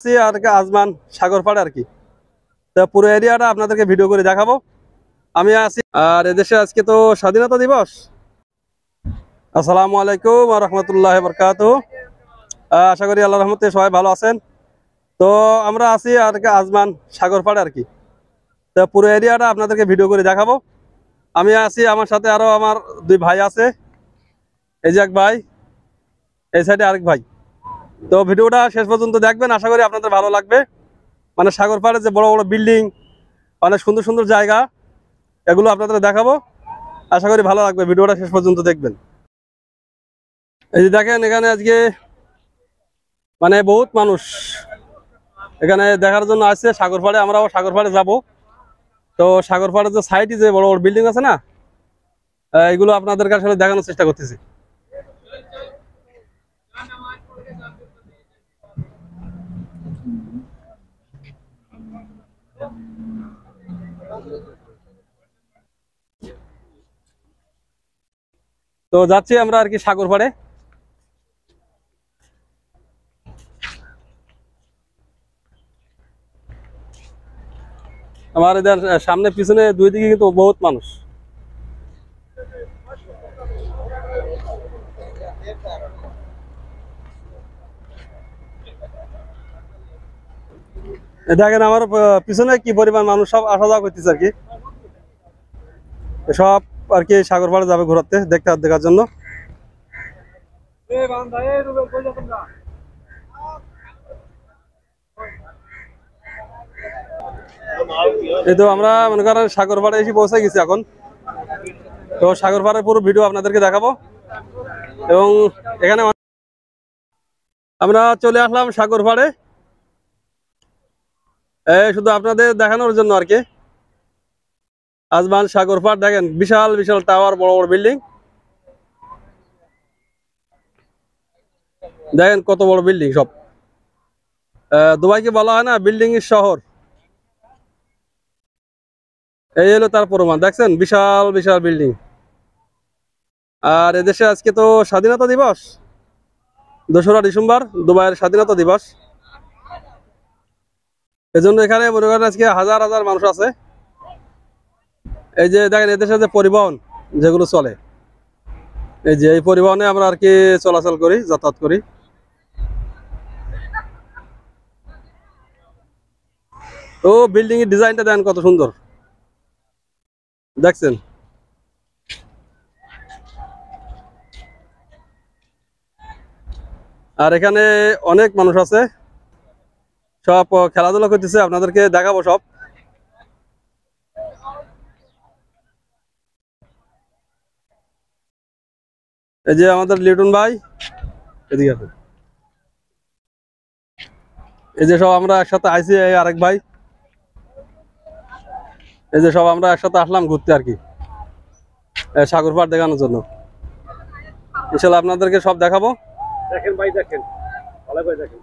আর কি আজমান সাগর পাড়ে আর কি। তো পুরো এরিয়াটা আপনাদেরকে ভিডিও করে দেখাবো। আমি আছি আর এদেশে আজকে তো স্বাধীনতা দিবস। আসসালামু আলাইকুম ওয়া রাহমাতুল্লাহি ওয়া বারাকাতুহু। আশা করি আল্লাহর রহমতে সবাই ভালো আছেন। তো আমরা আছি আর কি আজমান সাগর পাড়ে আর কি। তো পুরো এরিয়াটা আপনাদেরকে ভিডিও করে দেখাবো। আমি আছি, আমার সাথে আরো আমার দুই ভাই আছে। এই যে এক ভাই, এই সাইডে আরেক ভাই। তো ভিডিওটা শেষ পর্যন্ত দেখবেন, আশা করি আপনাদের ভালো লাগবে। মানে সাগর পাড়ে যে বড় বড় বিল্ডিং, অনেক সুন্দর সুন্দর জায়গা, এগুলো আপনাদের দেখাবো। আশা করি ভালো লাগবে, ভিডিওটা শেষ পর্যন্ত দেখবেন। এই যে দেখেন, এখানে আজকে মানে বহুত মানুষ এখানে দেখার জন্য আসছে সাগর পাড়ে। আমরাও সাগর পাড়ে যাবো। তো সাগর পাড়ে যে সাইডে যে বড় বড় বিল্ডিং আছে না, এগুলো আপনাদেরকে আসলে দেখানোর চেষ্টা করতেছি। তো যাচ্ছি আমরা আর কি সাগর পাড়ে। আমার এদের সামনে পিছনে দুই দিকে কিন্তু বহুত মানুষ। দেখেন আমার পিছনে কি পরিমাণ মানুষ, সব আসা যাওয়া করতেছে আর কি। সব আর কি সাগর পাড়ে যাবে ঘোরাতে, দেখার জন্য। এই তো আমরা মনে করেন সাগর পাড়ে এসে পৌঁছে গেছি এখন। তো সাগর পাড়ের পুরো ভিডিও আপনাদেরকে দেখাবো। এবং এখানে আমরা চলে আসলাম সাগর পাড়ে, শুধু আপনাদের দেখানোর জন্য আর কি। আজমান সাগর পাড় দেখেন, বিশাল বিশাল টাওয়ার, বড় বড় বিল্ডিং। দেখেন কত বড় বিল্ডিং সব। দুবাইকে বলা হয় না বিল্ডিং এর শহর, এই হলো তার প্রমাণ। দেখছেন বিশাল বিশাল বিল্ডিং। আর এদেশে আজকে তো স্বাধীনতা দিবস, 2রা ডিসেম্বর, দুবাইয়ের স্বাধীনতা দিবস। এজন্য এখানে মনে করেন আজকে হাজার হাজার মানুষ আছে। এই যে দেখেন এদেশে যে পরিবহন যেগুলো চলে, এই যে এই পরিবহনে আমরা আর কি চলাচল করি, যাতায়াত করি। তো বিল্ডিং এর ডিজাইনটা দেখেন কত সুন্দর, দেখছেন। আর এখানে অনেক মানুষ আছে, সব খেলাধুলা করতেছে, আপনাদেরকে দেখাবো সব। এই যে আমাদের লিটন ভাই, এদিকে আছে। এই যে সব আমরা একসাথে আইছি, এই আরেক ভাই। এই যে সব আমরা একসাথে আসলাম ঘুরতে আর কি, সাগর পাড় দেখানোর জন্য। ইনশাল্লাহ আপনাদেরকে সব দেখাবো। দেখেন ভাই, দেখেন ভালো করে দেখেন।